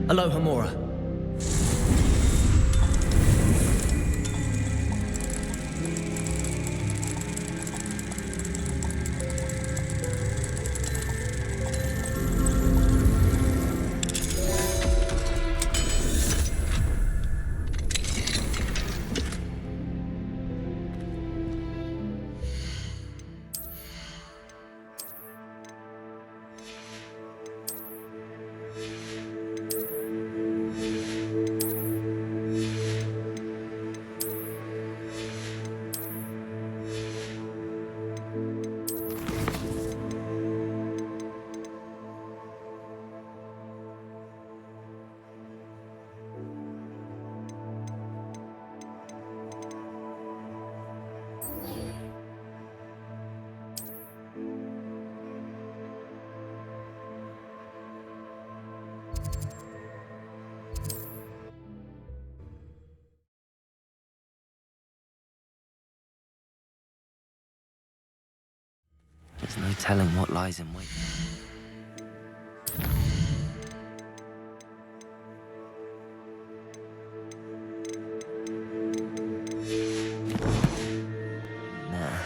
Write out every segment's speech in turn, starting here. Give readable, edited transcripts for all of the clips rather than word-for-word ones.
Aloha, Mora. There's no telling what lies in wait. Nah.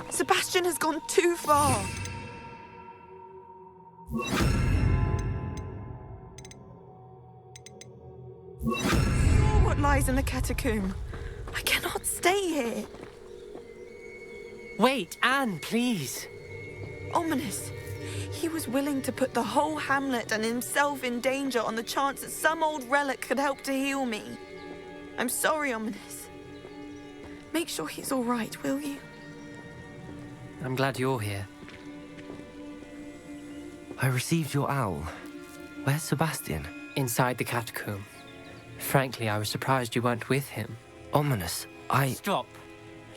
Sebastian has gone too far. What lies in the catacomb? I cannot stay here. Wait, Anne, please. Ominous. He was willing to put the whole hamlet and himself in danger on the chance that some old relic could help to heal me. I'm sorry, Ominous. Make sure he's all right, will you? I'm glad you're here. I received your owl. Where's Sebastian? Inside the catacomb. Frankly, I was surprised you weren't with him. Ominous, Stop.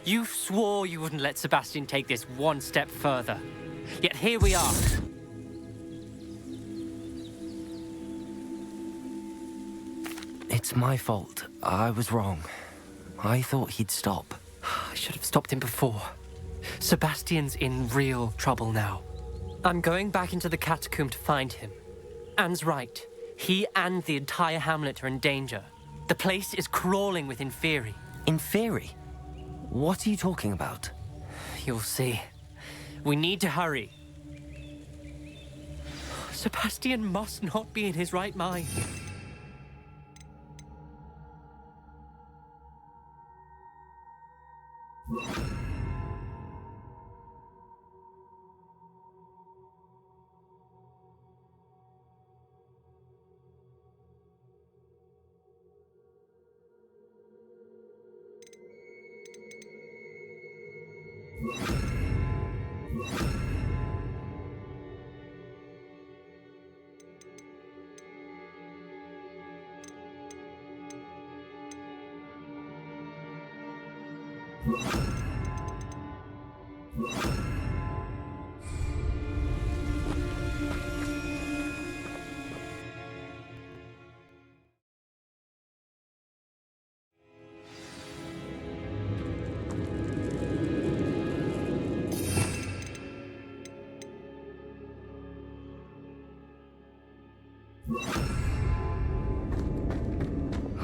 You swore you wouldn't let Sebastian take this one step further. Yet here we are. It's my fault. I was wrong. I thought he'd stop. I should have stopped him before. Sebastian's in real trouble now. I'm going back into the catacomb to find him. Anne's right. He and the entire hamlet are in danger. The place is crawling with Inferi. Inferi? What are you talking about? You'll see. We need to hurry. Sebastian must not be in his right mind.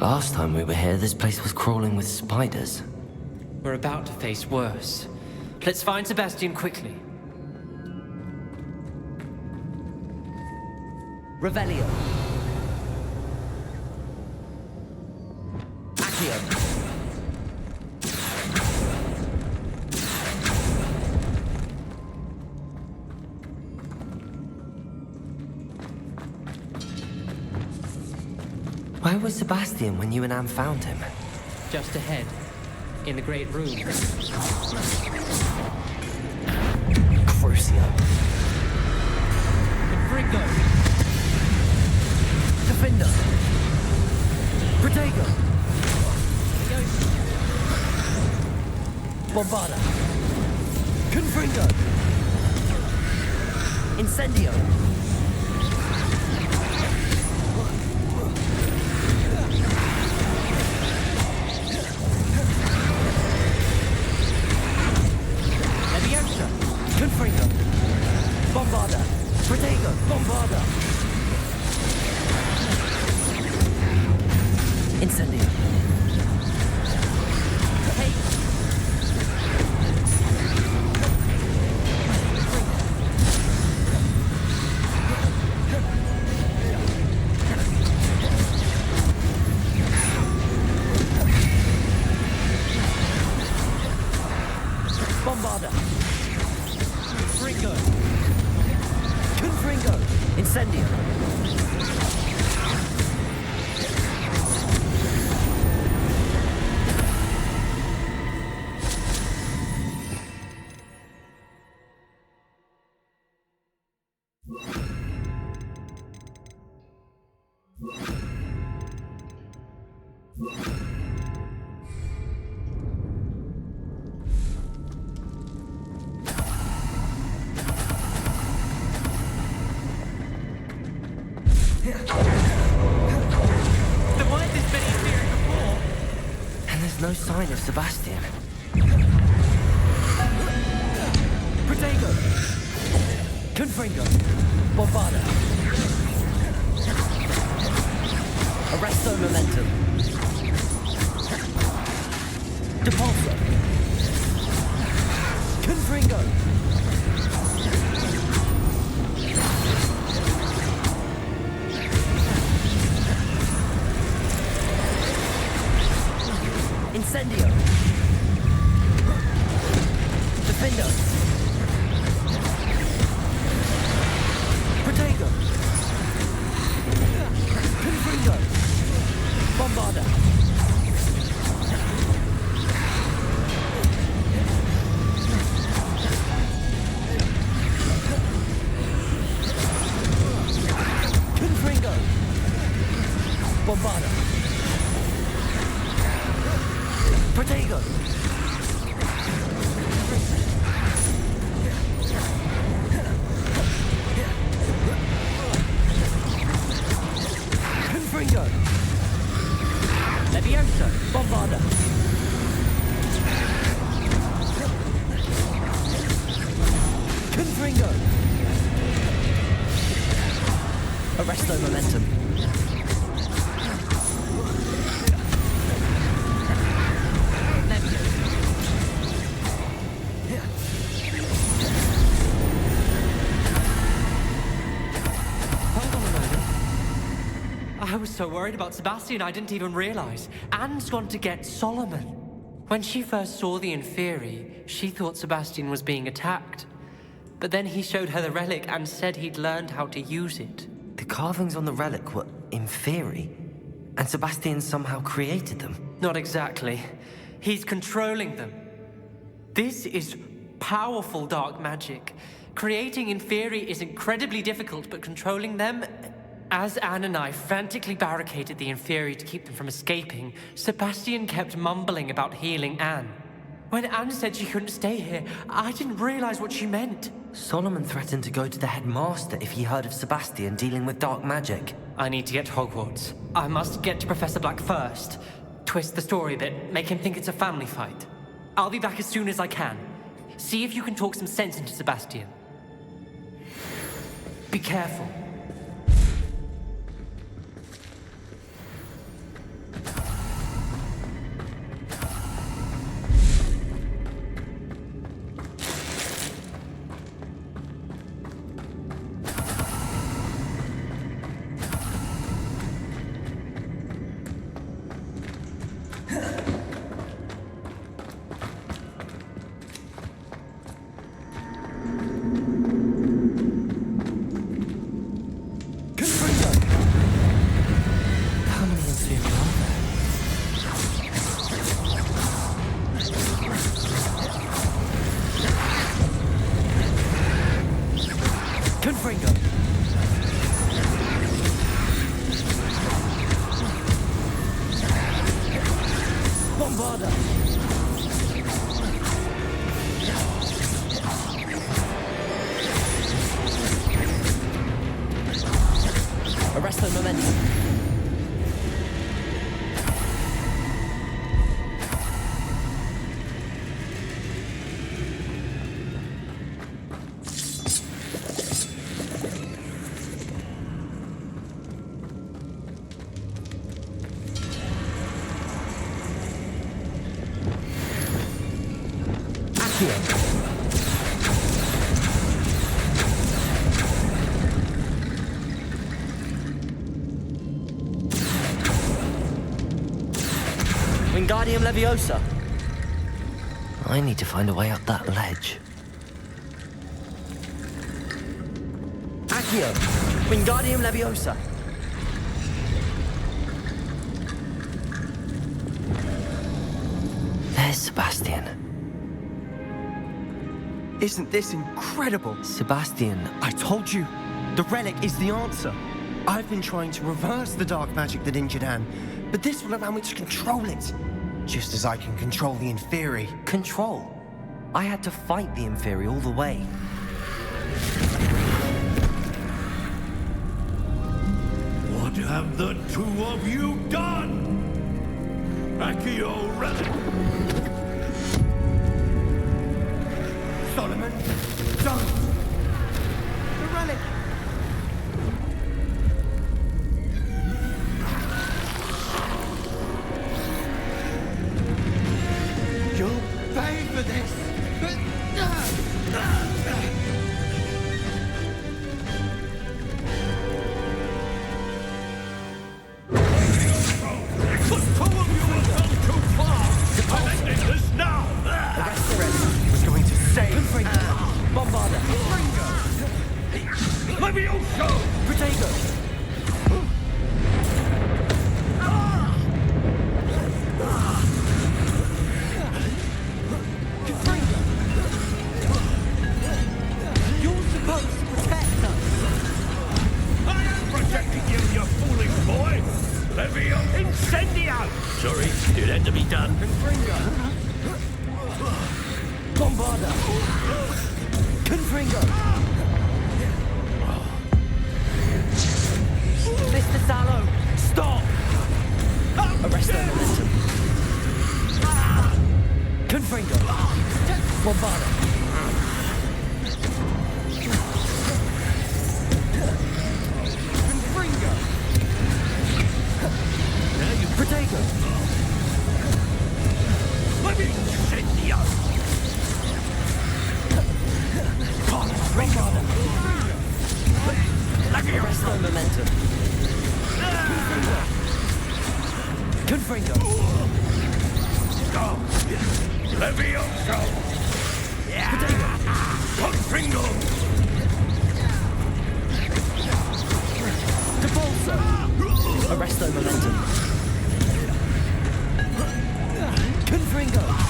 Last time we were here, this place was crawling with spiders. We're about to face worse. Let's find Sebastian quickly. Revelio. Accio. Where was Sebastian when you and Anne found him? Just ahead, in the great room. Crucio. Fringo! Defender. Protego. Bombarda. Confringo. Incendio. Leviosa. Confringo. Bombarda. Protego. Bombarda. Incendio. Hey! Bombarda. Fringo. Confringo. Incendio. The word has been here before! And there's no sign of Sebastian. Protego. Confringo. Bombarda. Arresto momentum. Depulso. Confringo. Incendio. Defendo. Protego. Confringo. Bombarda. Confringo. Bombarda. Protego. Confringo. Leviosa. Bombarda. Confringo. Arresto momentum. I was so worried about Sebastian I didn't even realize. Anne's gone to get Solomon. When she first saw the Inferi, she thought Sebastian was being attacked. But then he showed her the relic and said he'd learned how to use it. The carvings on the relic were Inferi, and Sebastian somehow created them. Not exactly. He's controlling them. This is powerful dark magic. Creating Inferi is incredibly difficult, but controlling them... As Anne and I frantically barricaded the Inferi to keep them from escaping, Sebastian kept mumbling about healing Anne. When Anne said she couldn't stay here, I didn't realize what she meant. Solomon threatened to go to the headmaster if he heard of Sebastian dealing with dark magic. I need to get to Hogwarts. I must get to Professor Black first. Twist the story a bit, make him think it's a family fight. I'll be back as soon as I can. See if you can talk some sense into Sebastian. Be careful. Arrest the momentum. Wingardium Leviosa. I need to find a way up that ledge. Accio. Wingardium Leviosa. There's Sebastian. Isn't this incredible? Sebastian, I told you, the relic is the answer. I've been trying to reverse the dark magic that injured Anne, but this will allow me to control it. Just as I can control the Inferi. control. I had to fight the Inferi all the way. What have the two of you done? Accio relic! Solomon, don't! The relic! You'll pay for this! The two of you have gone too far! I'm ending this now! Arrest the relic. He was going to save Bombarda. Levioso! Protego. You're supposed to protect us. I am protecting you, you foolish boy! Levio incendio! Sorry, it had to be done. Bombarda. Confringo. Mr. Sallow, stop! Arrest the momentum. Confringo. Bombarda. Confringo. Protego. Levio incendio! Bombarda. Arrest the momentum. Confringo.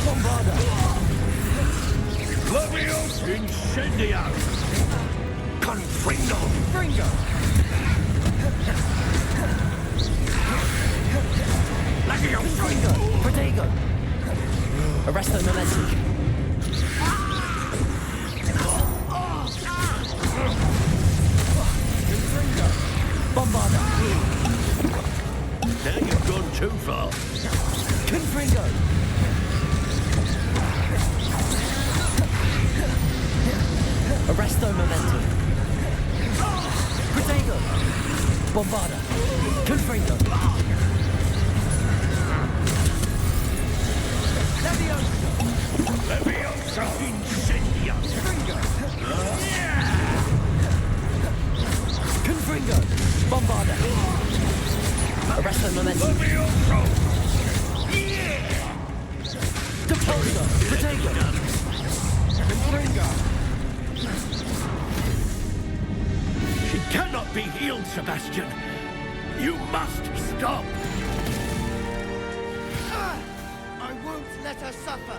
Bombarda! Levio incendio! Confringo! Fringo! Levio Fringo! Protego! Arresto momentum. Bombarda! Now you've gone too far. Confringo! Arresto momentum. Protego! Bombarda! Confringo! Leviosa incendio! Confringo! Bombarda! Arresto momentum. Levioso! Depulso! Protego! Confringo! She cannot be healed, Sebastian. You must stop. I won't let her suffer.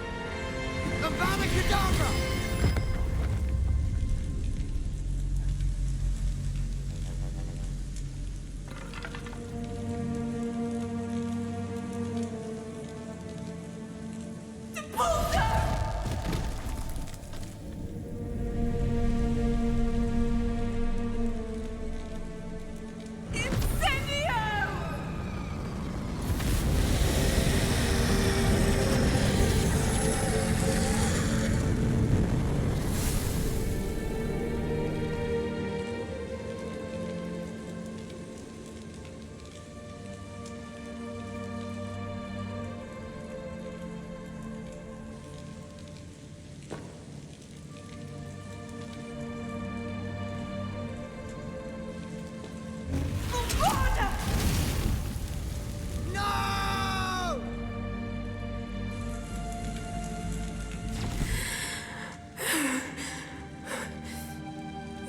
Gamingadventure!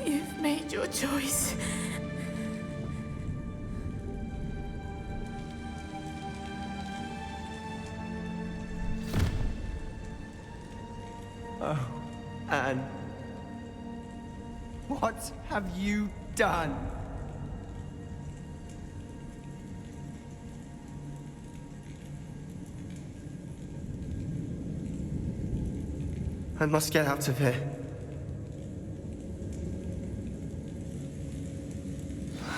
You've made your choice. Anne, what have you done? I must get out of here.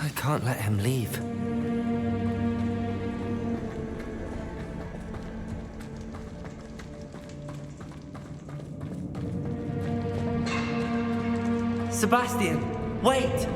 I can't let him leave. Sebastian, wait!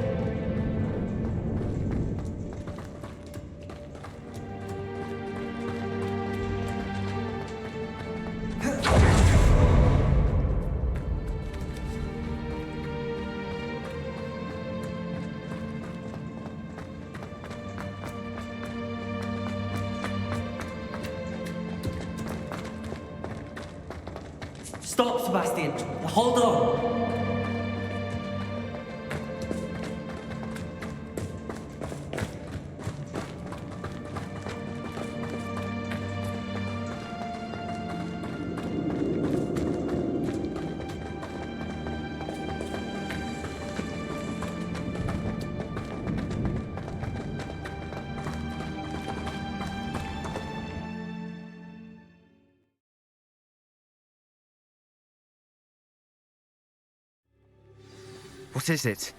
Stop, Sebastian. Hold on. What is it?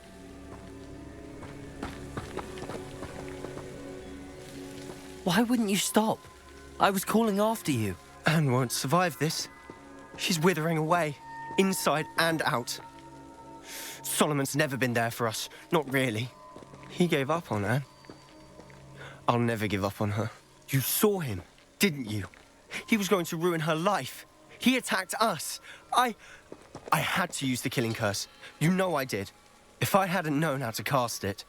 Why wouldn't you stop? I was calling after you. Anne won't survive this. She's withering away, inside and out. Solomon's never been there for us, not really. He gave up on Anne. I'll never give up on her. You saw him, didn't you? He was going to ruin her life. He attacked us. I had to use the killing curse. You know I did. If I hadn't known how to cast it...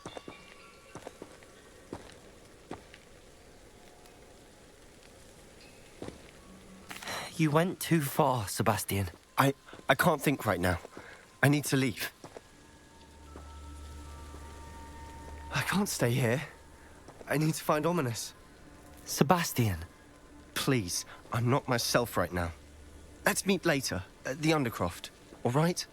You went too far, Sebastian. I can't think right now. I need to leave. I can't stay here. I need to find Ominous. Sebastian. Please, I'm not myself right now. Let's meet later at the Undercroft, all right?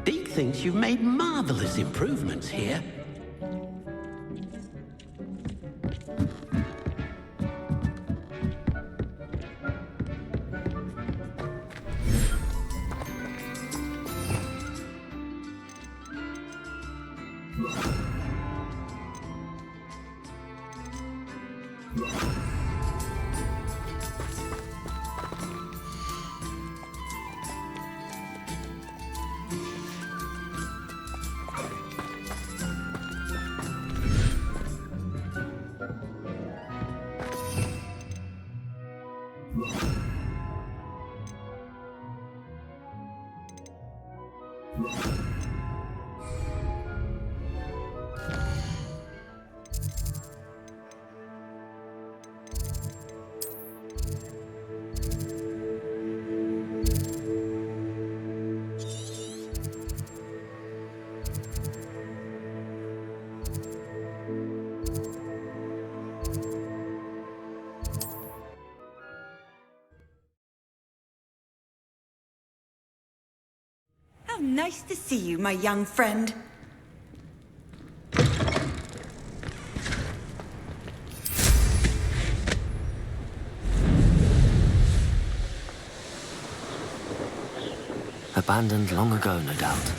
Deke thinks you've made marvelous improvements here. How nice to see you, my young friend. Abandoned long ago, no doubt.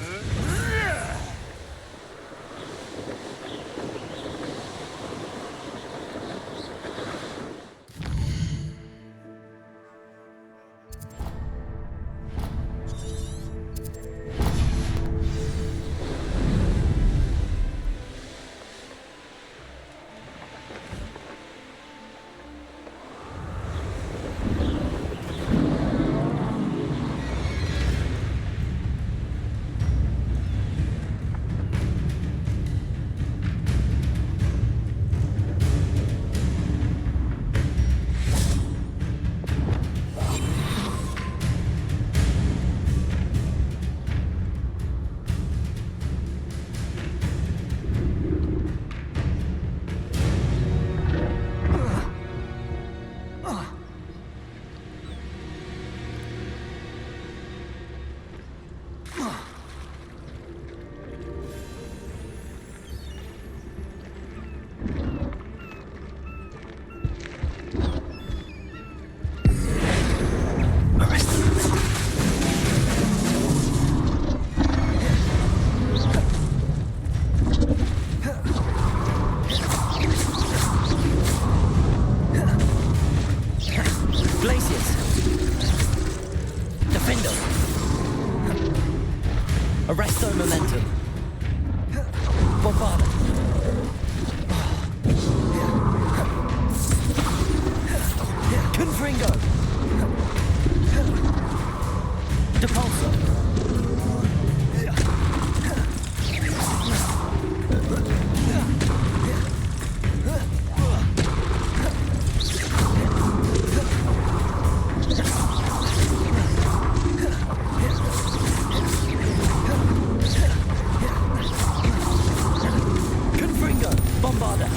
Bombarder!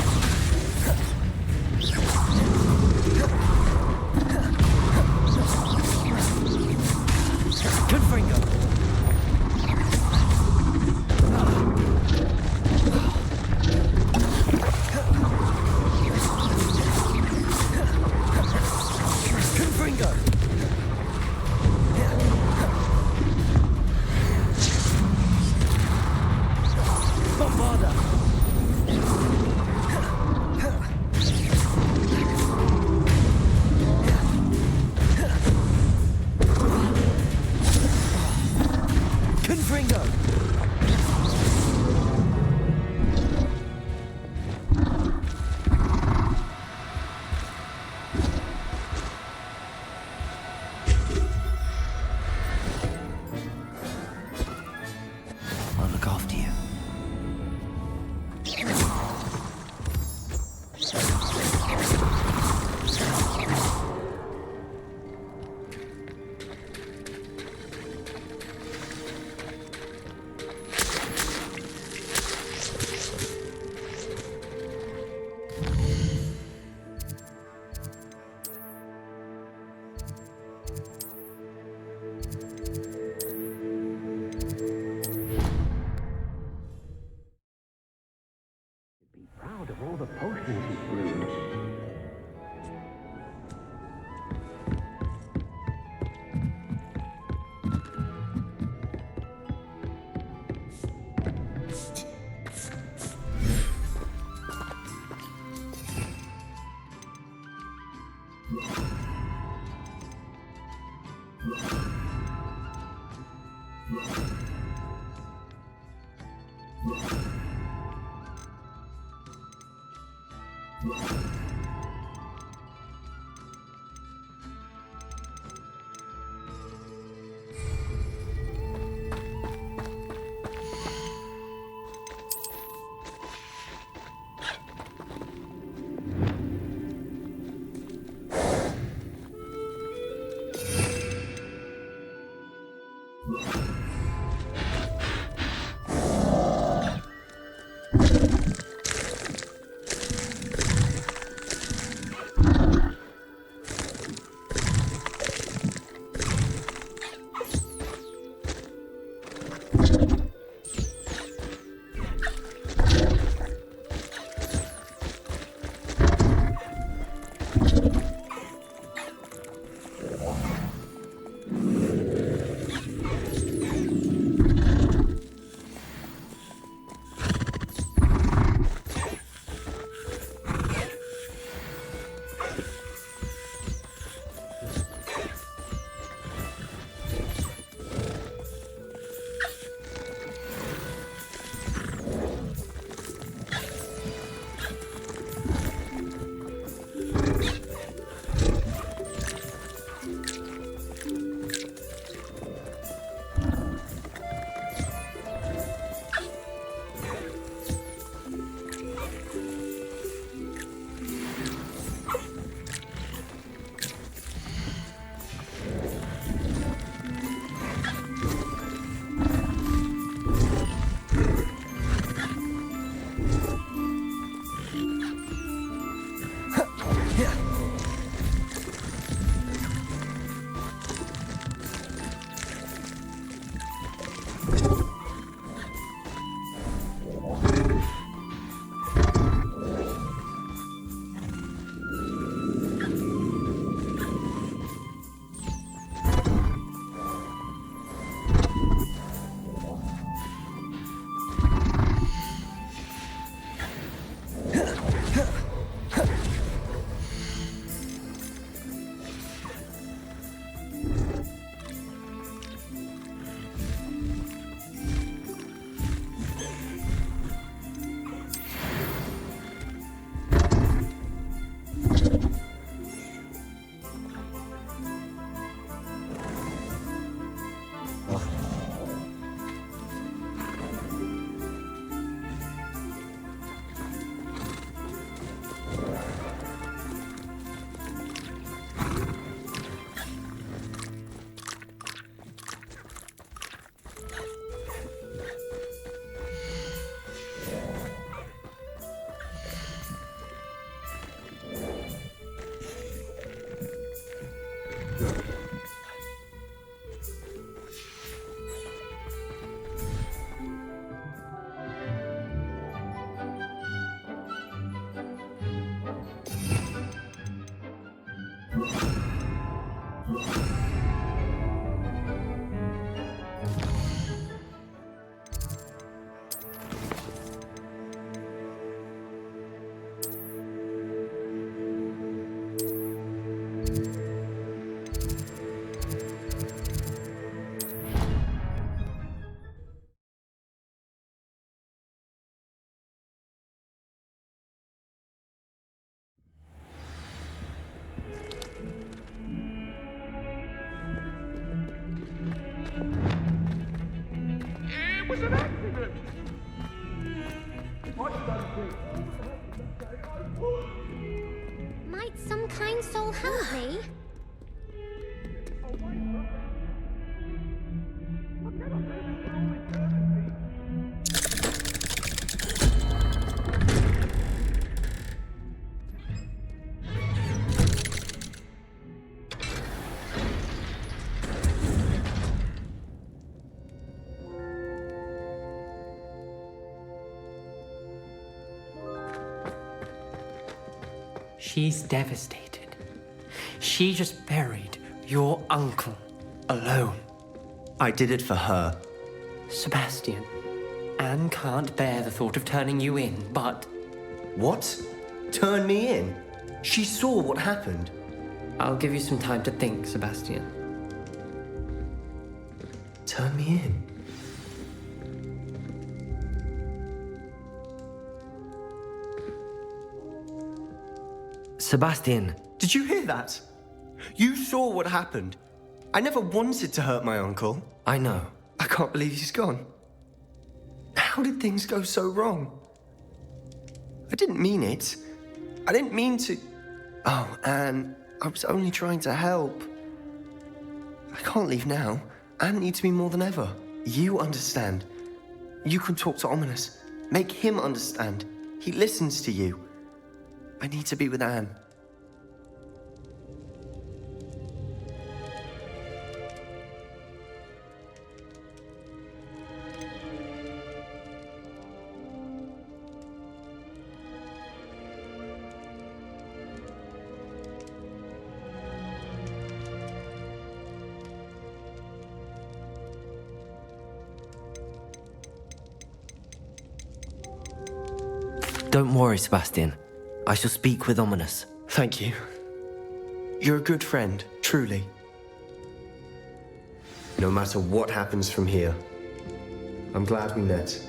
Confringo! Confringo! Bombarder! Confringo! I'll look after you. Proud of all the potions he's brewed. soul help me? She's devastated. She just buried your uncle alone. I did it for her. Sebastian, Anne can't bear the thought of turning you in, but... What? Turn me in? She saw what happened. I'll give you some time to think, Sebastian. Turn me in? Sebastian. Did you hear that? You saw what happened. I never wanted to hurt my uncle. I know. I can't believe he's gone. How did things go so wrong? I didn't mean it. I didn't mean to... Oh, Anne, I was only trying to help. I can't leave now. Anne needs me more than ever. You understand. You can talk to Ominous. Make him understand. He listens to you. I need to be with Anne. Don't worry, Sebastian. I shall speak with Ominous. Thank you. You're a good friend, truly. No matter what happens from here, I'm glad we met.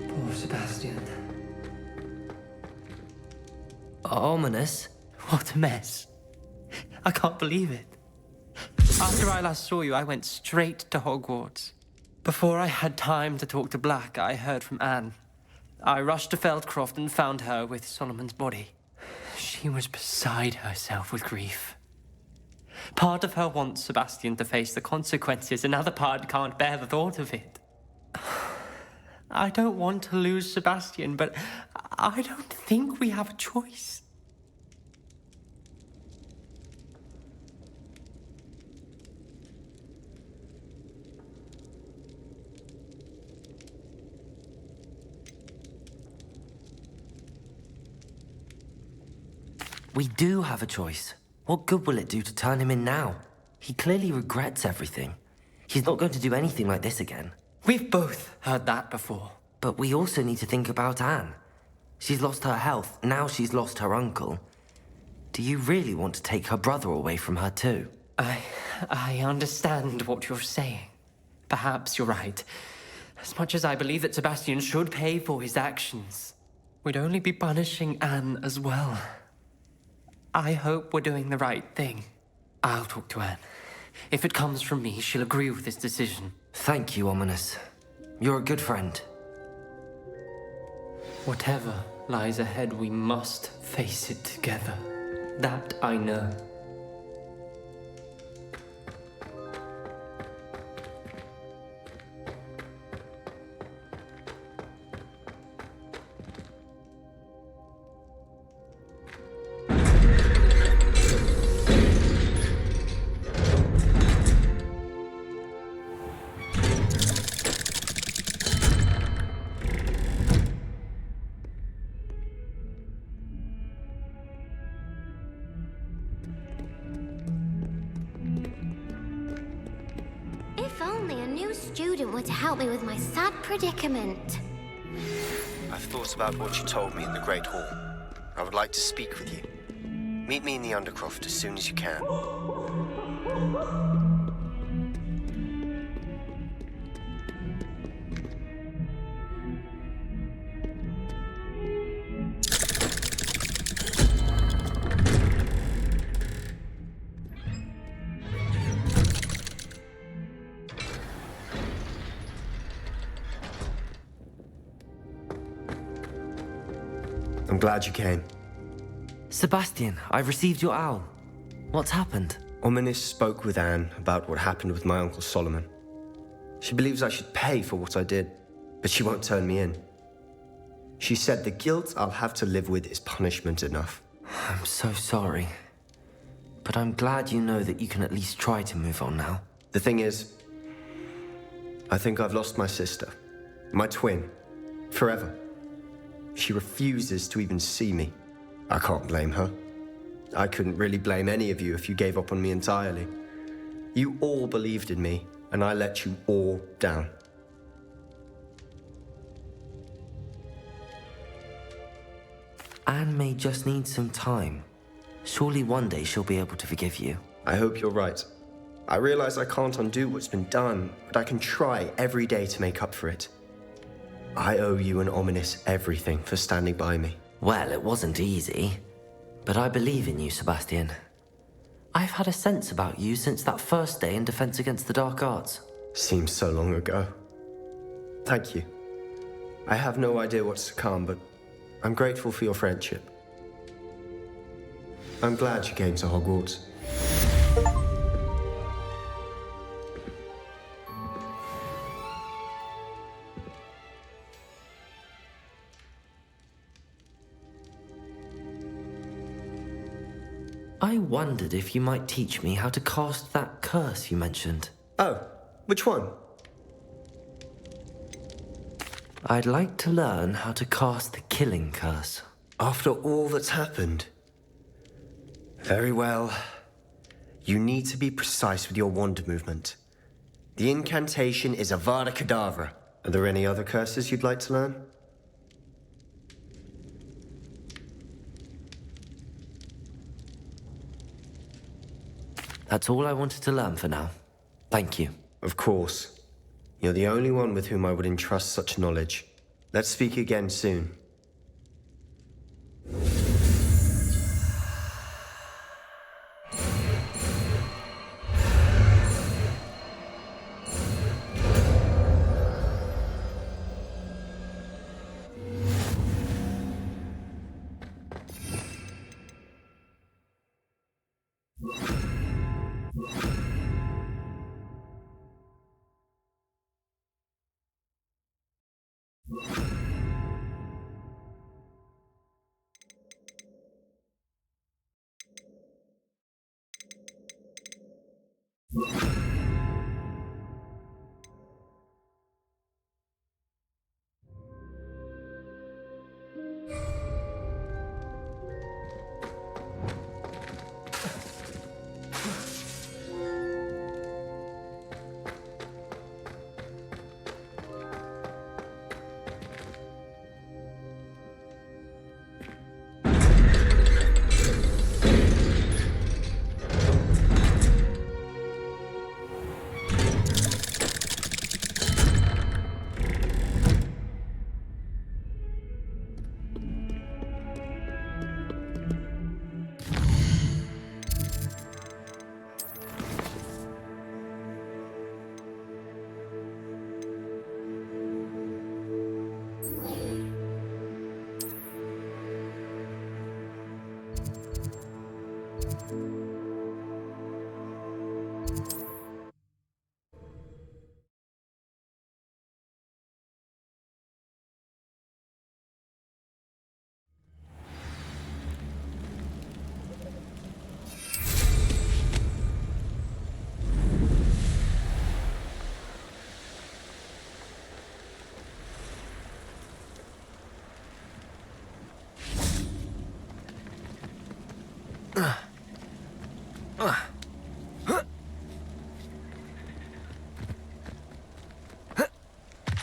Poor Sebastian. Ominous? What a mess. I can't believe it. After I last saw you, I went straight to Hogwarts. Before I had time to talk to Black, I heard from Anne. I rushed to Feldcroft and found her with Solomon's body. She was beside herself with grief. Part of her wants Sebastian to face the consequences, another part can't bear the thought of it. I don't want to lose Sebastian, but I don't think we have a choice. We do have a choice. What good will it do to turn him in now? He clearly regrets everything. He's not going to do anything like this again. We've both heard that before. But we also need to think about Anne. She's lost her health, now she's lost her uncle. Do you really want to take her brother away from her too? I understand what you're saying. Perhaps you're right. As much as I believe that Sebastian should pay for his actions, we'd only be punishing Anne as well. I hope we're doing the right thing. I'll talk to Anne. If it comes from me, she'll agree with this decision. Thank you, Ominous. You're a good friend. Whatever lies ahead, we must face it together. That I know. To help me with my sad predicament. I've thought about what you told me in the Great Hall. I would like to speak with you. Meet me in the Undercroft as soon as you can. I'm glad you came. Sebastian, I received your owl. What's happened? Ominis spoke with Anne about what happened with my Uncle Solomon. She believes I should pay for what I did, but she won't turn me in. She said the guilt I'll have to live with is punishment enough. I'm so sorry. But I'm glad you know that you can at least try to move on now. The thing is, I think I've lost my sister, my twin, forever. She refuses to even see me. I can't blame her. I couldn't really blame any of you if you gave up on me entirely. You all believed in me, and I let you all down. Anne may just need some time. Surely one day she'll be able to forgive you. I hope you're right. I realize I can't undo what's been done, but I can try every day to make up for it. I owe you and Ominis everything for standing by me. Well, it wasn't easy, but I believe in you, Sebastian. I've had a sense about you since that first day in Defense Against the Dark Arts. Seems so long ago. Thank you. I have no idea what's to come, but I'm grateful for your friendship. I'm glad you came to Hogwarts. I wondered if you might teach me how to cast that curse you mentioned. Oh, which one? I'd like to learn how to cast the killing curse. After all that's happened? Very well. You need to be precise with your wand movement. The incantation is Avada Kedavra. Are there any other curses you'd like to learn? That's all I wanted to learn for now. Thank you. Of course. You're the only one with whom I would entrust such knowledge. Let's speak again soon.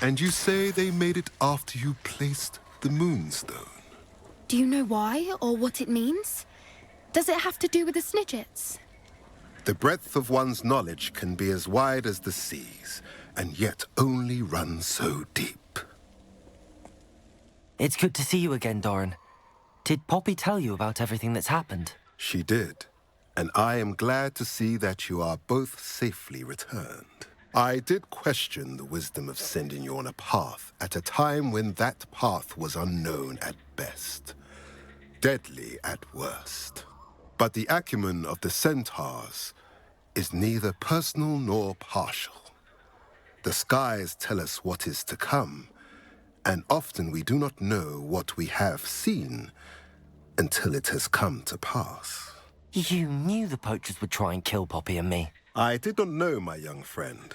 And you say they made it after you placed the moonstone? Do you know why, or what it means? Does it have to do with the Snidgets? The breadth of one's knowledge can be as wide as the seas, and yet only run so deep. It's good to see you again, Doran. Did Poppy tell you about everything that's happened? She did, and I am glad to see that you are both safely returned. I did question the wisdom of sending you on a path at a time when that path was unknown at best. deadly at worst. But the acumen of the centaurs is neither personal nor partial. The skies tell us what is to come, and often we do not know what we have seen until it has come to pass. You knew the poachers would try and kill Poppy and me. I did not know, my young friend,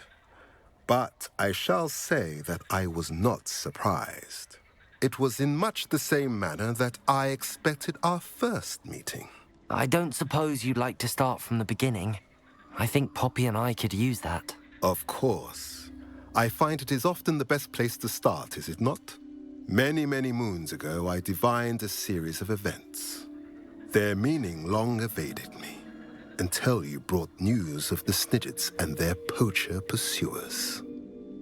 but I shall say that I was not surprised. It was in much the same manner that I expected our first meeting. I don't suppose you'd like to start from the beginning. I think Poppy and I could use that. Of course. I find it is often the best place to start, is it not? Many, many moons ago, I divined a series of events. Their meaning long evaded me, until you brought news of the Snidgets and their poacher pursuers.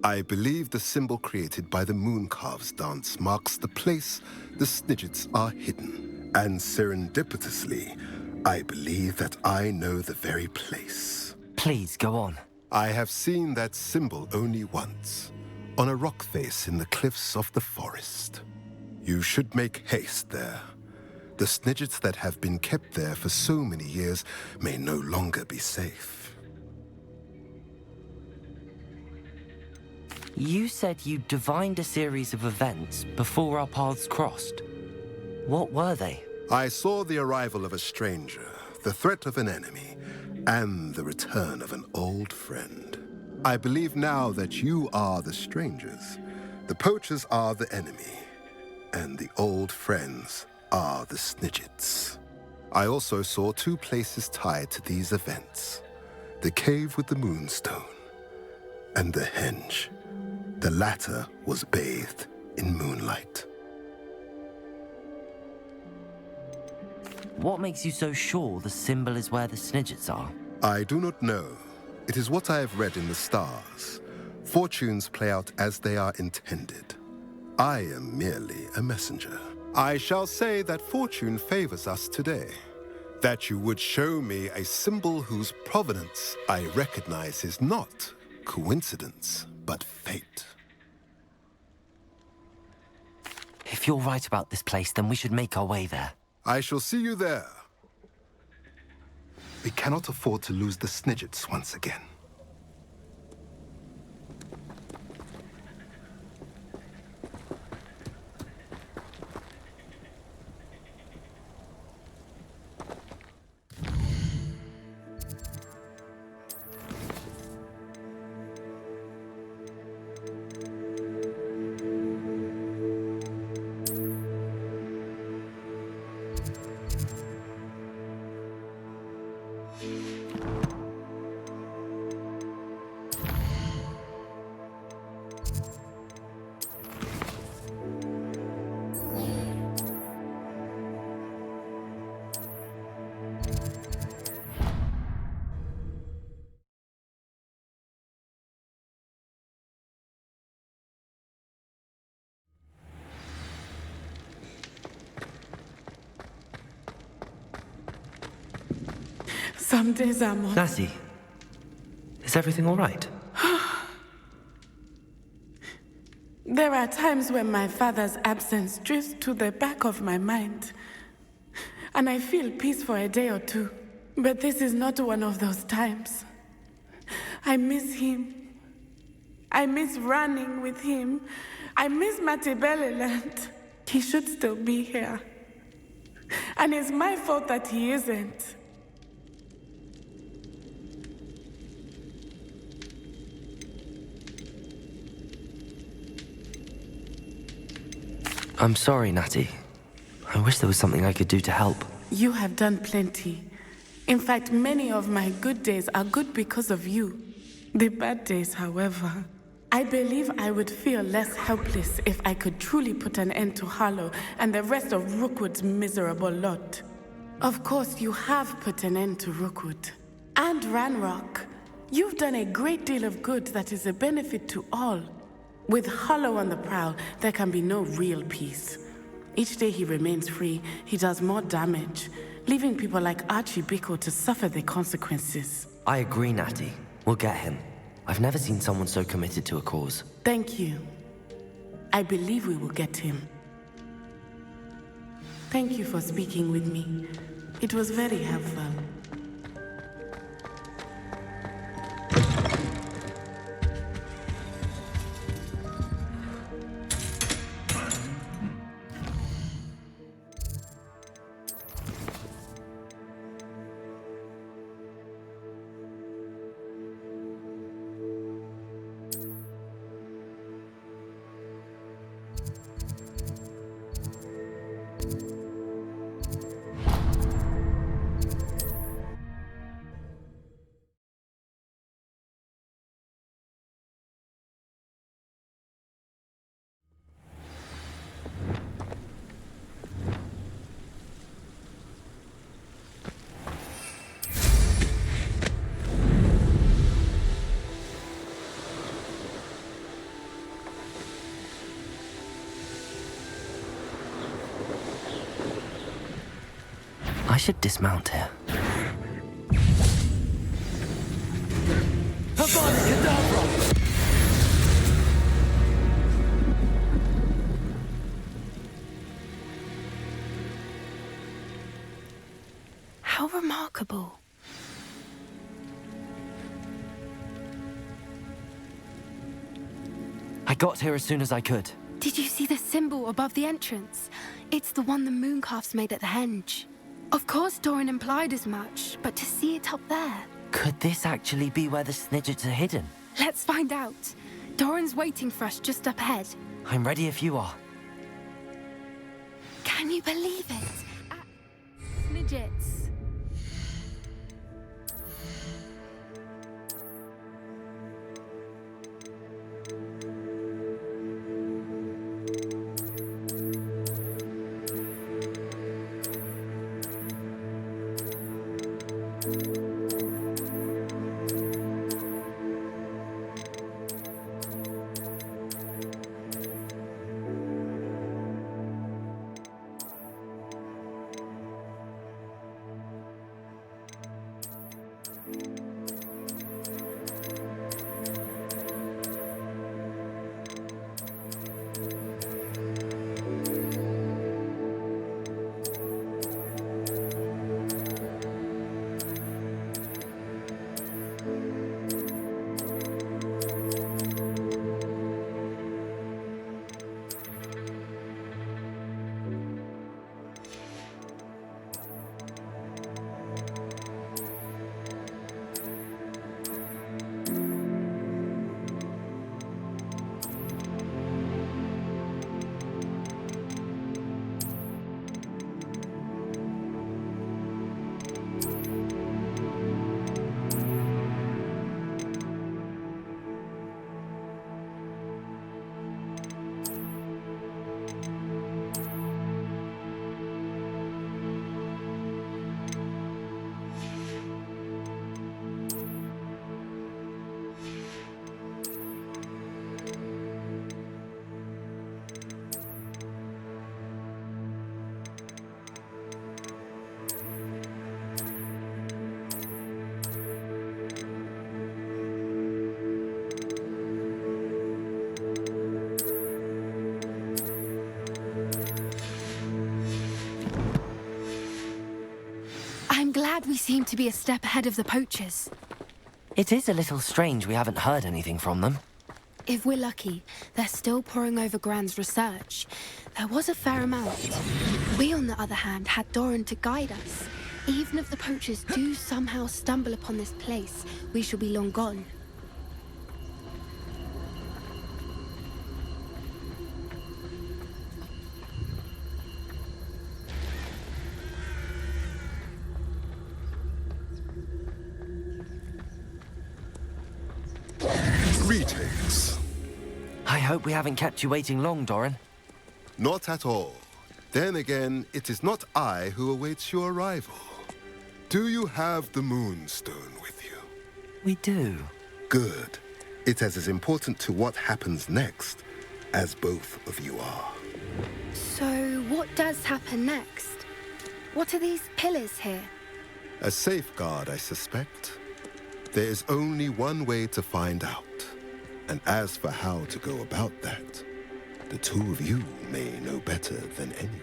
I believe the symbol created by the Mooncalves dance marks the place the Snidgets are hidden. And serendipitously, I believe that I know the very place. Please, go on. I have seen that symbol only once, on a rock face in the cliffs of the forest. You should make haste there. The Snidgets that have been kept there for so many years may no longer be safe. You said you divined a series of events before our paths crossed. What were they? I saw the arrival of a stranger, the threat of an enemy, and the return of an old friend. I believe now that you are the strangers, the poachers are the enemy, and the old friends are the Snidgets. I also saw two places tied to these events: the cave with the moonstone and the henge. The latter was bathed in moonlight. What makes you so sure the symbol is where the Snidgets are? I do not know. It is what I have read in the stars. Fortunes play out as they are intended. I am merely a messenger. I shall say that fortune favors us today. That you would show me a symbol whose provenance I recognize is not coincidence, but fate. If you're right about this place, then we should make our way there. I shall see you there. We cannot afford to lose the Snidgets once again. Some days I'm on. Lassie, is everything all right? There are times when my father's absence drifts to the back of my mind, and I feel peace for a day or two. But this is not one of those times. I miss him. I miss running with him. I miss Matibeleland. He should still be here. And it's my fault that he isn't. I'm sorry, Natty. I wish there was something I could do to help. You have done plenty. In fact, many of my good days are good because of you. The bad days, however, I believe I would feel less helpless if I could truly put an end to Harlow and the rest of Rookwood's miserable lot. Of course, you have put an end to Rookwood. And Ranrock. You've done a great deal of good that is a benefit to all. With Harlow on the prowl, there can be no real peace. Each day he remains free, he does more damage, leaving people like Archie Bickel to suffer the consequences. I agree, Natty. We'll get him. I've never seen someone so committed to a cause. Thank you. I believe we will get him. Thank you for speaking with me. It was very helpful. I should dismount here. How remarkable. I got here as soon as I could. Did you see the symbol above the entrance? It's the one the mooncalfs made at the henge. Of course Doran implied as much, but to see it up there... Could this actually be where the snidgets are hidden? Let's find out. Doran's waiting for us just up ahead. I'm ready if you are. Can you believe it? Snidgets. I'm glad we seem to be a step ahead of the poachers. It is a little strange we haven't heard anything from them. If we're lucky, they're still poring over Gran's research. There was a fair amount. We, on the other hand, had Doran to guide us. Even if the poachers do somehow stumble upon this place, we shall be long gone. Greetings. I hope we haven't kept you waiting long, Doran. Not at all. Then again, it is not I who awaits your arrival. Do you have the Moonstone with you? We do. Good. It is as important to what happens next as both of you are. So, what does happen next? What are these pillars here? A safeguard, I suspect. There is only one way to find out. And as for how to go about that, the two of you may know better than anyone.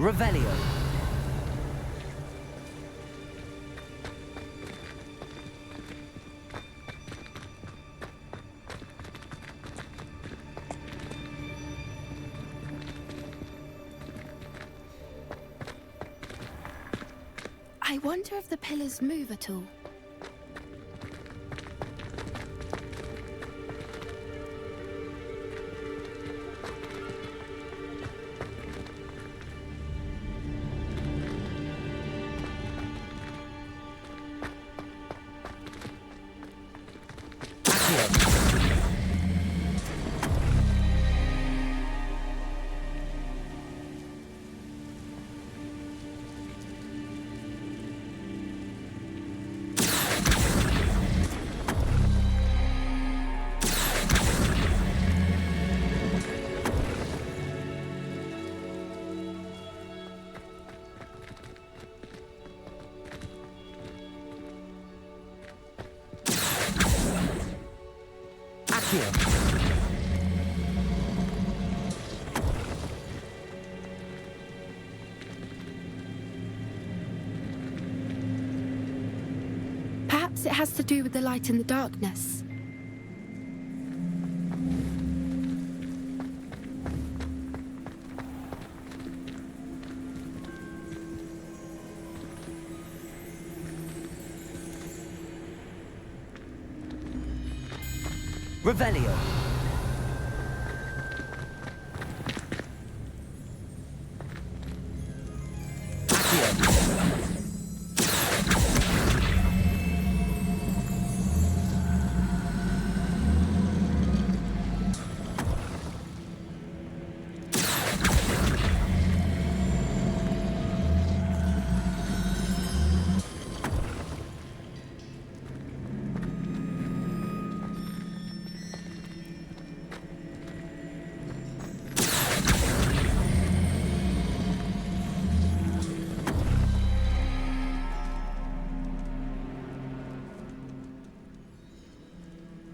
Revelio. I wonder if the pillars move at all. Perhaps it has to do with the light in the darkness. Revelio.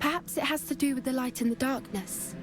Perhaps it has to do with the light in the darkness.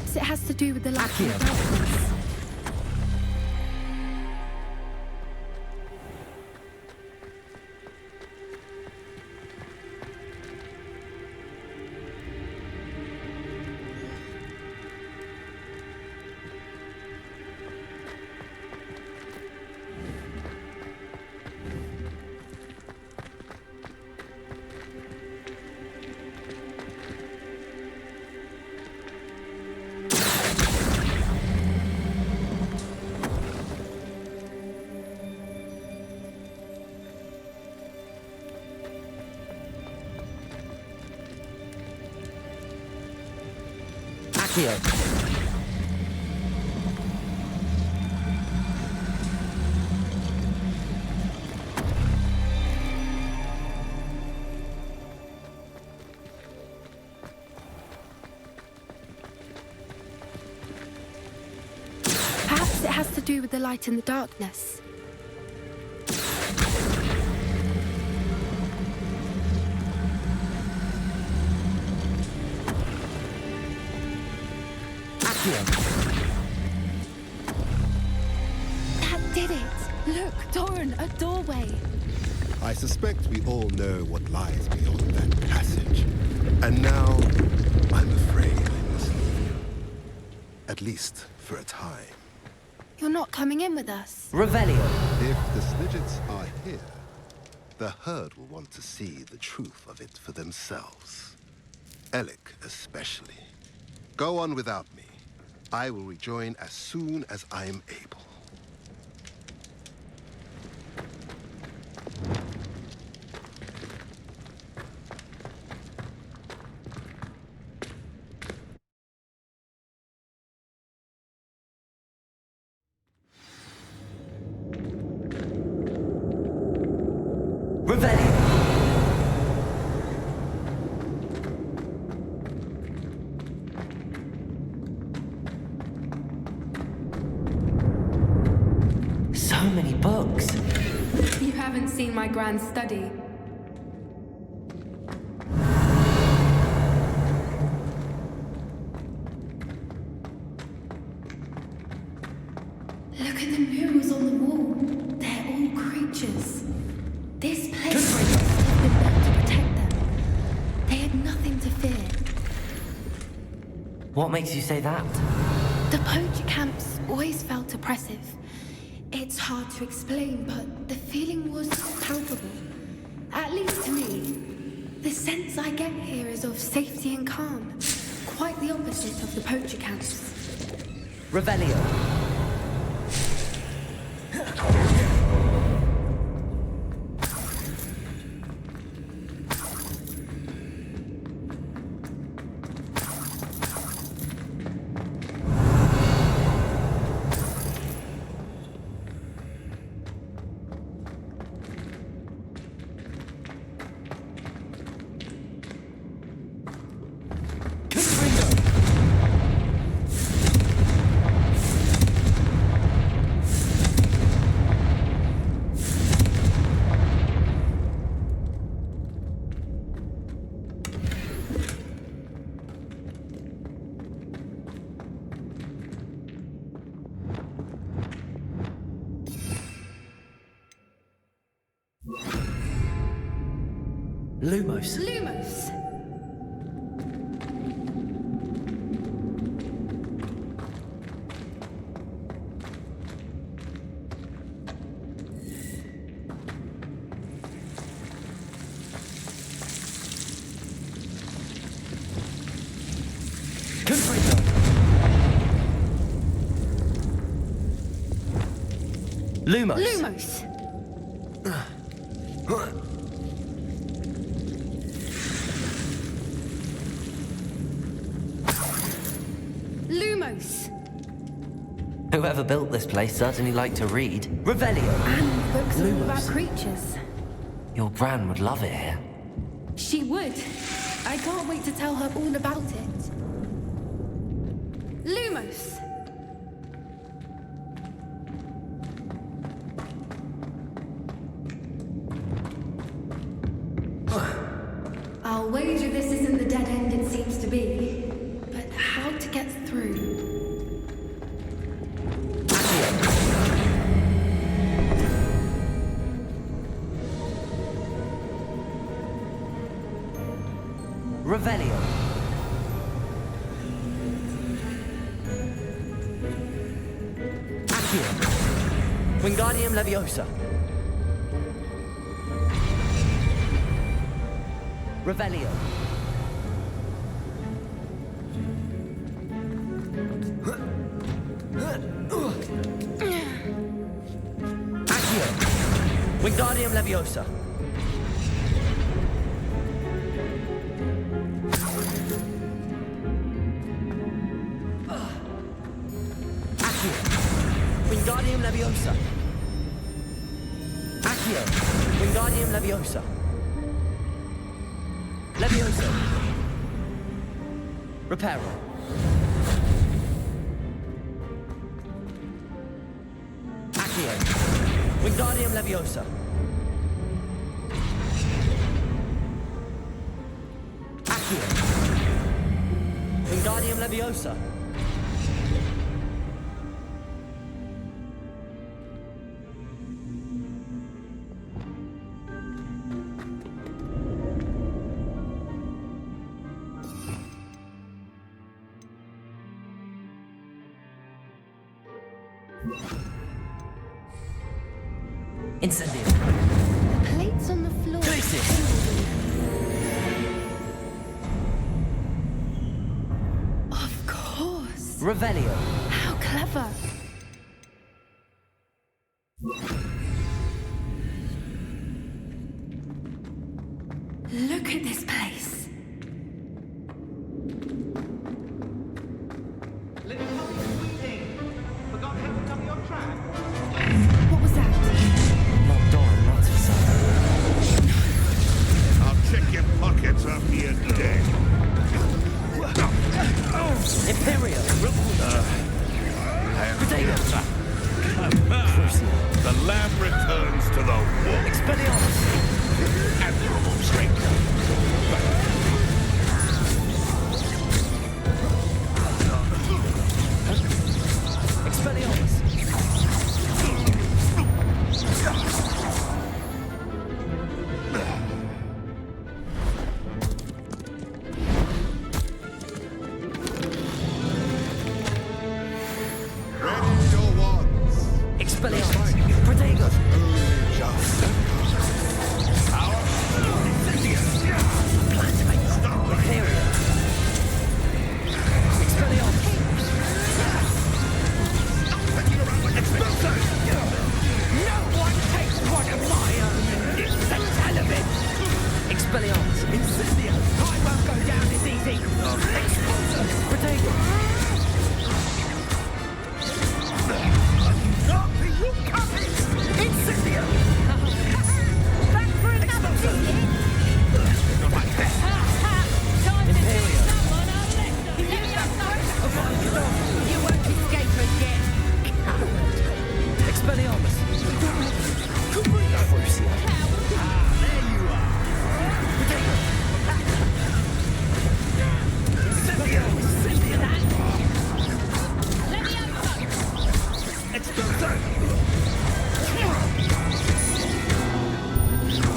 Perhaps it has to do with the light in the darkness. Perhaps it has to do with the light in the darkness. That did it! Look, Doran, a doorway. I suspect we all know what lies beyond that passage. And now, I'm afraid I must leave you. At least for a time. You're not coming in with us. Revelio. If the Slidgets are here, the herd will want to see the truth of it for themselves. Alec especially. Go on without me. I will rejoin as soon as I am able. Revelio. So many books. You haven't seen my grand study. Look at the murals on the wall. They're all creatures. This place must have been built to protect them. They had nothing to fear. What makes you say that? The poacher camps always felt oppressive. It's hard to explain, but the feeling was palpable. At least to me. The sense I get here is of safety and calm. Quite the opposite of the poacher camps. Revelio. Lumos. Lumos! Lumos. Lumos! Lumos! Whoever built this place certainly liked to read. Revelio. And books all Lumos. about creatures. Your gran would love it here. She would. I can't wait to tell her all about it. Lumos! I'll wager this isn't the dead end it seems to be. But how to get through? Revelio. Accio. Wingardium Leviosa. Revelio. Accio. Wingardium Leviosa. Accio. Wingardium Leviosa. Accio. Wingardium Leviosa. Leviosa. Reparo. Accio. Wingardium Leviosa. Accio. Wingardium Leviosa. Incendio. Plates on the floor. Of course. Revelio. How clever. Look at this place. What was that? Not Doran, that's for certain. I'll check your pockets after you're dead. Imperial. The lamb returns to the wolf. Expelliarmus. Admirable strength. Expelliarmus. Ready your wands. Expelliarmus. Protego. Imperial. Expelliarmus. No one takes one of my own and nips the tail of it. Expelliarmus. Incendio. I won't go down as easy. Expulsor. Protego. Not for you puppets. Incendio. Back for another ticket. Not like that. Imperial. You won't escape again. Expelliarmus. Crucia. There you are.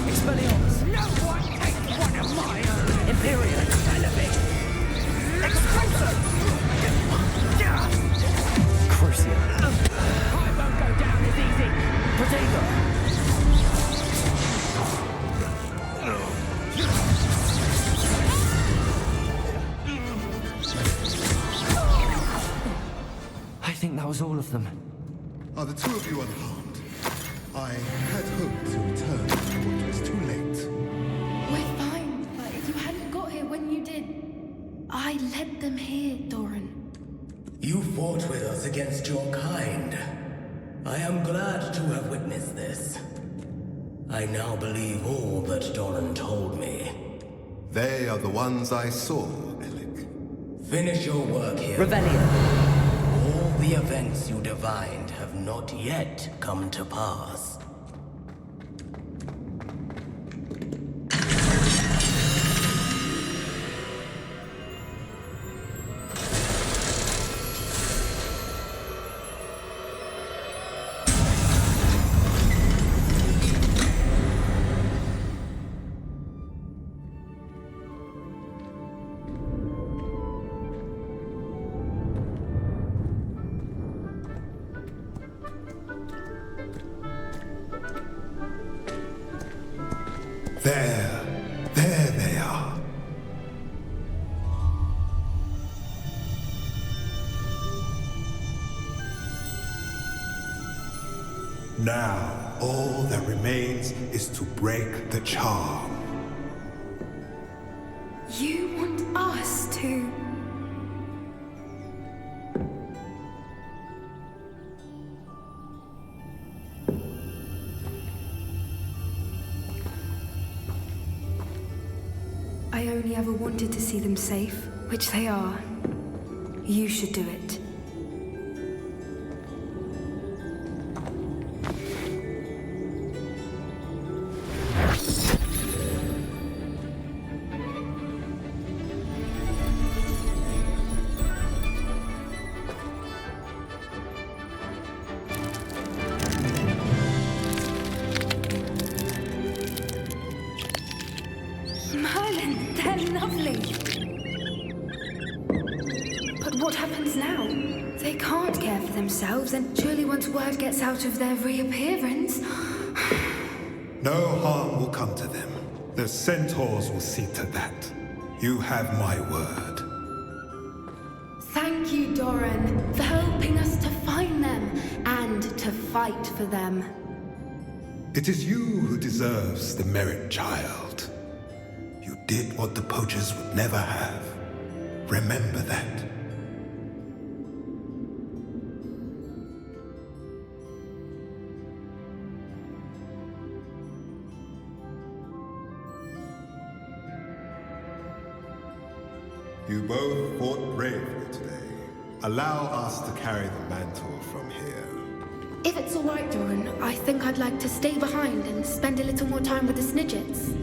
Expelliarmus. No one takes one of my own. Imperial. Expulsor. Crucia. I won't go down as easy. Protego. I think that was all of them. Are the two of you unharmed? I had hoped to return, but it was too late. We're fine, but if you hadn't got here when you did, I led them here, Doran. You fought with us against your kind. I am glad to have witnessed this. I now believe all that Doran told me. They are the ones I saw, Alec. Finish your work here. Revelio. All the events you divined have not yet come to pass. There they are. Now, all that remains is to break the charm. You want us to? I only ever wanted to see them safe, which they are. You should do it. Merlin, they're lovely. But what happens now? They can't care for themselves, and surely once word gets out of their reappearance... No harm will come to them. The centaurs will see to that. You have my word. Thank you, Doran, for helping us to find them and to fight for them. It is you who deserves the merit, child. You did what the poachers would never have. Remember that. You both fought bravely today. Allow us to carry the mantle from here. If it's all right, Doran, I think I'd like to stay behind and spend a little more time with the Snidgets.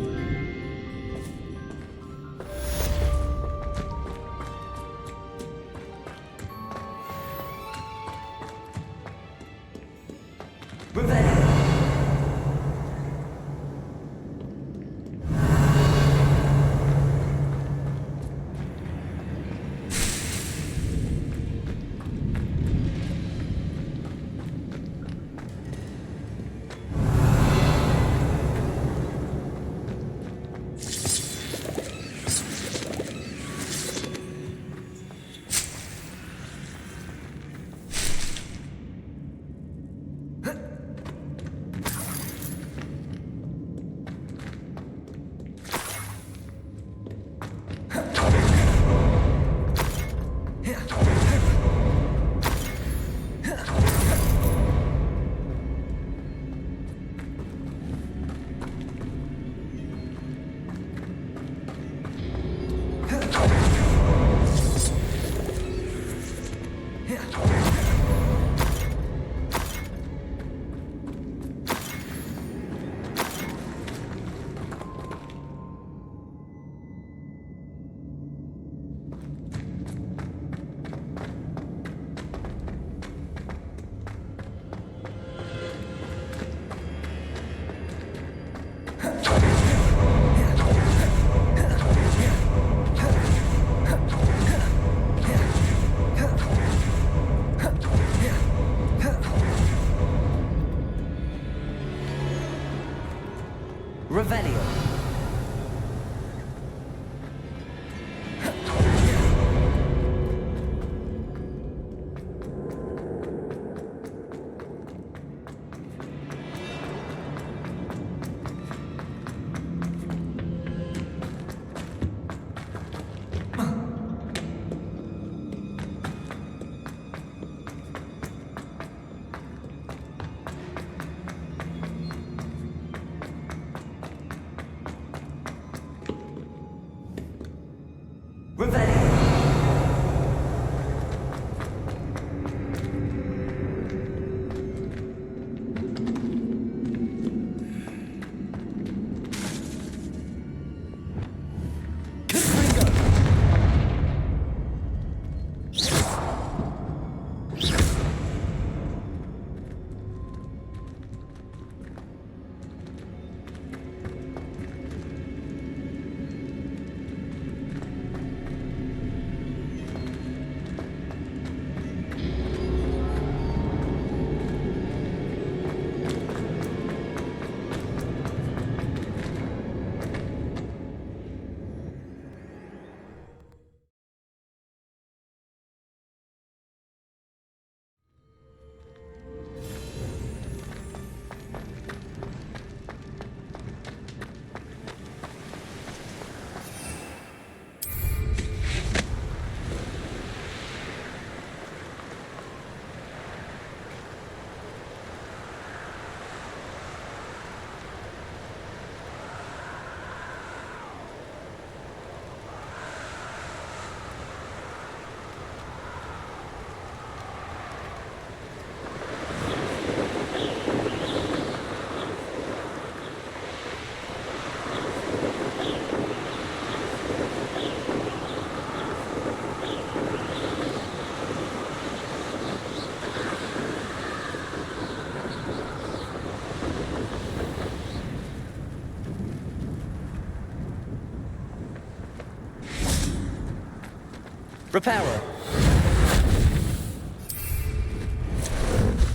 Repairer.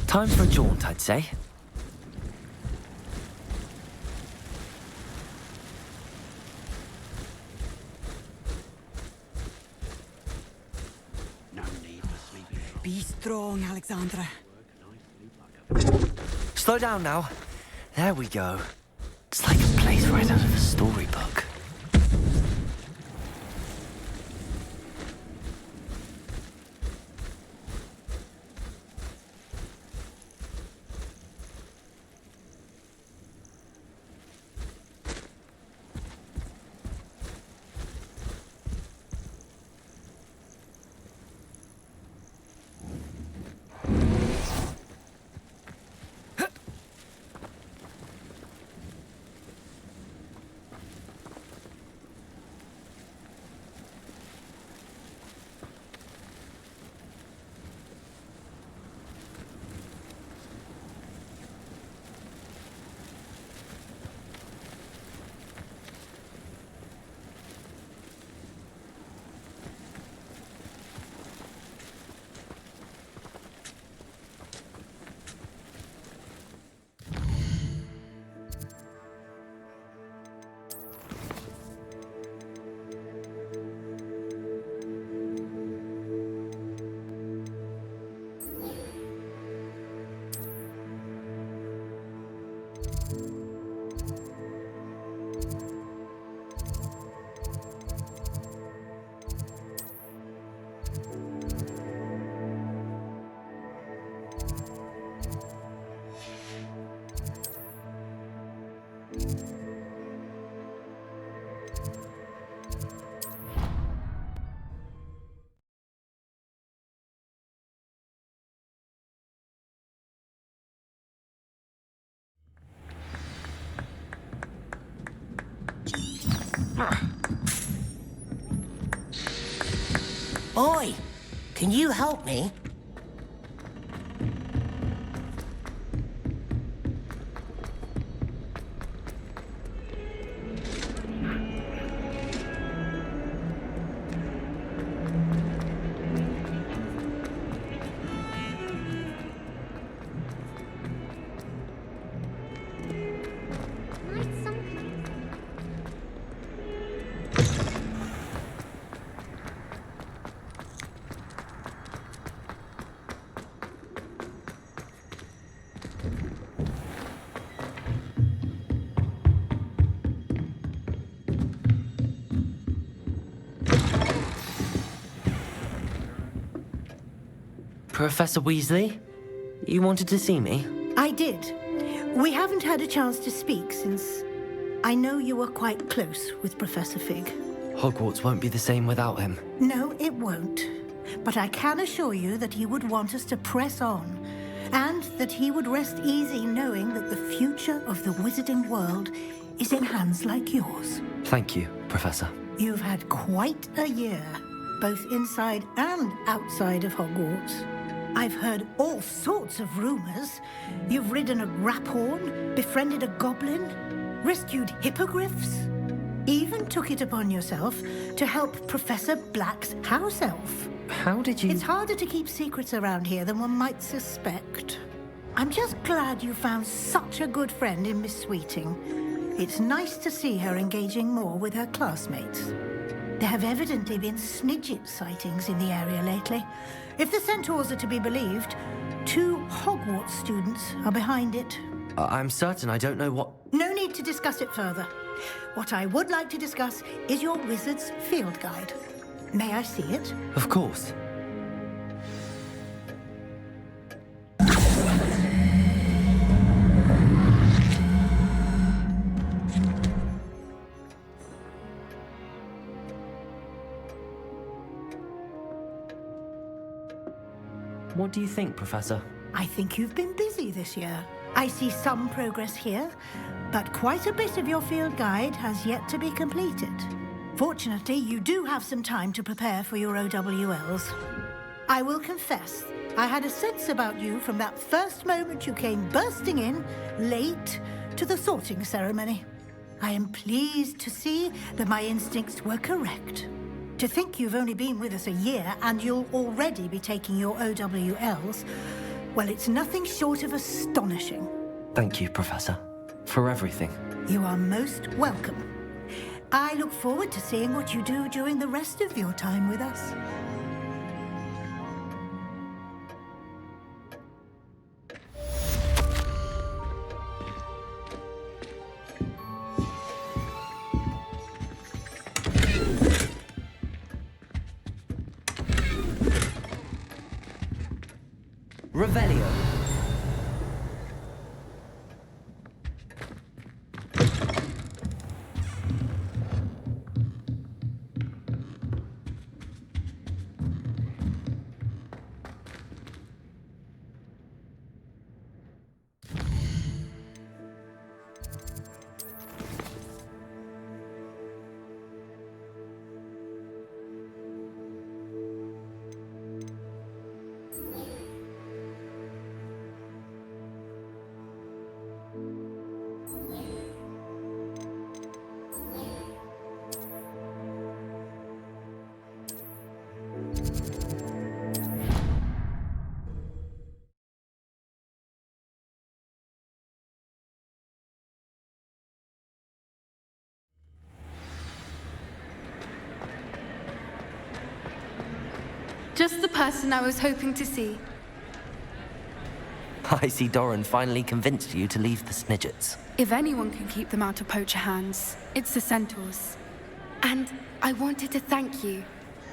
Time for a jaunt, I'd say. Be strong, Alexandra. Slow down now. There we go. It's like a place right out of a storybook. Oi! Can you help me? Professor Weasley? You wanted to see me? I did. We haven't had a chance to speak since I know you were quite close with Professor Fig. Hogwarts won't be the same without him. No, it won't. But I can assure you that he would want us to press on, and that he would rest easy knowing that the future of the wizarding world is in hands like yours. Thank you, Professor. You've had quite a year, both inside and outside of Hogwarts. I've heard all sorts of rumors. You've ridden a grapphorn, befriended a goblin, rescued hippogriffs, even took it upon yourself to help Professor Black's house elf. How did you... It's harder to keep secrets around here than one might suspect. I'm just glad you found such a good friend in Miss Sweeting. It's nice to see her engaging more with her classmates. There have evidently been Snidget sightings in the area lately. If the centaurs are to be believed, 2 Hogwarts students are behind it. I'm certain I don't know what... No need to discuss it further. What I would like to discuss is your wizard's field guide. May I see it? Of course. What do you think, Professor? I think you've been busy this year. I see some progress here, but quite a bit of your field guide has yet to be completed. Fortunately, you do have some time to prepare for your OWLs. I will confess, I had a sense about you from that first moment you came bursting in, late, to the sorting ceremony. I am pleased to see that my instincts were correct. To think you've only been with us a year and you'll already be taking your OWLs, well, it's nothing short of astonishing. Thank you, Professor, for everything. You are most welcome. I look forward to seeing what you do during the rest of your time with us. Revelio. Just the person I was hoping to see. I see Doran finally convinced you to leave the Snidgets. If anyone can keep them out of poacher hands, it's the centaurs. And I wanted to thank you.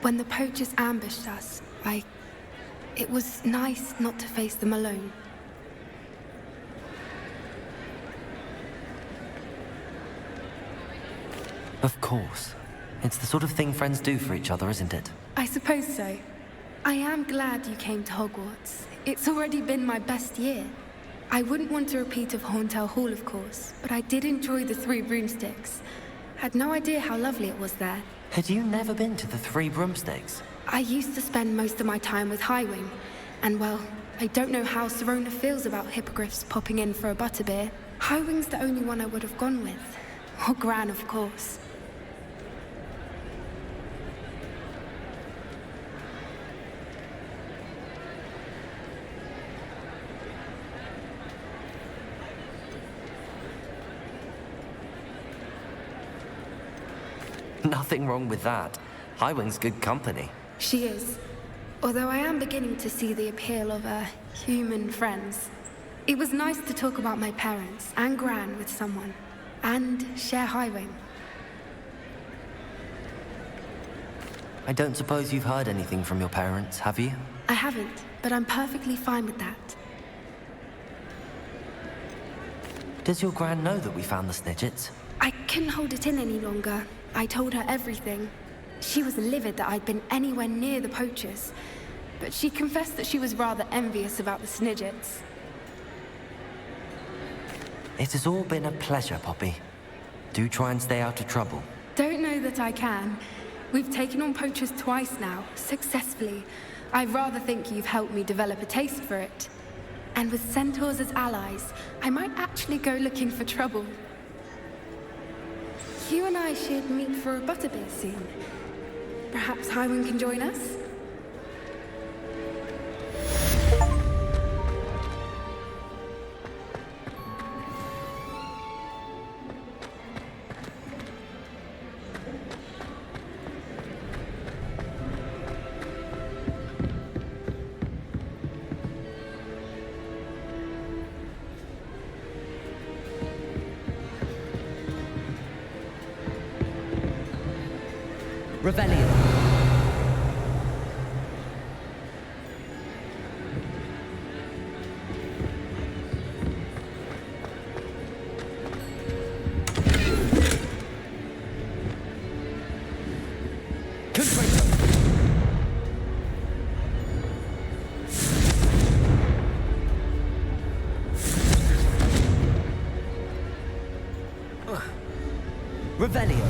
When the poachers ambushed us, it was nice not to face them alone. Of course. It's the sort of thing friends do for each other, isn't it? I suppose so. I am glad you came to Hogwarts. It's already been my best year. I wouldn't want a repeat of Hauntel Hall, of course, but I did enjoy the Three Broomsticks. Had no idea how lovely it was there. Had you never been to the Three Broomsticks? I used to spend most of my time with Highwing, and well, I don't know how Serona feels about hippogriffs popping in for a butterbeer. Highwing's the only one I would have gone with. Or Gran, of course. Nothing wrong with that. Highwing's good company. She is. Although I am beginning to see the appeal of human friends. It was nice to talk about my parents and Gran with someone. And share Highwing. I don't suppose you've heard anything from your parents, have you? I haven't, but I'm perfectly fine with that. Does your Gran know that we found the Snidgets? I couldn't hold it in any longer. I told her everything. She was livid that I'd been anywhere near the poachers, but she confessed that she was rather envious about the Snidgets. It has all been a pleasure, Poppy. Do try and stay out of trouble. Don't know that I can. We've taken on poachers twice now, successfully. I rather think you've helped me develop a taste for it. And with centaurs as allies, I might actually go looking for trouble. You and I should meet for a butterbeer soon. Perhaps Highwing can join us? Revelio. Revelio.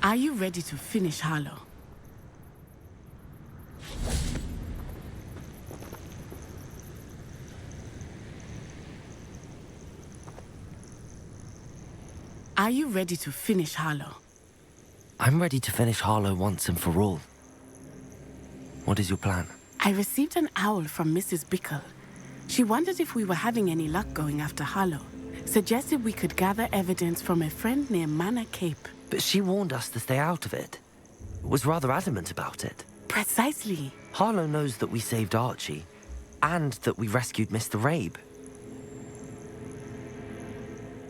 Are you ready to finish Harlow? Are you ready to finish Harlow? I'm ready to finish Harlow once and for all. What is your plan? I received an owl from Mrs. Bickle. She wondered if we were having any luck going after Harlow. Suggested we could gather evidence from a friend near Manor Cape. But she warned us to stay out of it. Was rather adamant about it. Precisely. Harlow knows that we saved Archie, and that we rescued Mr. Rabe.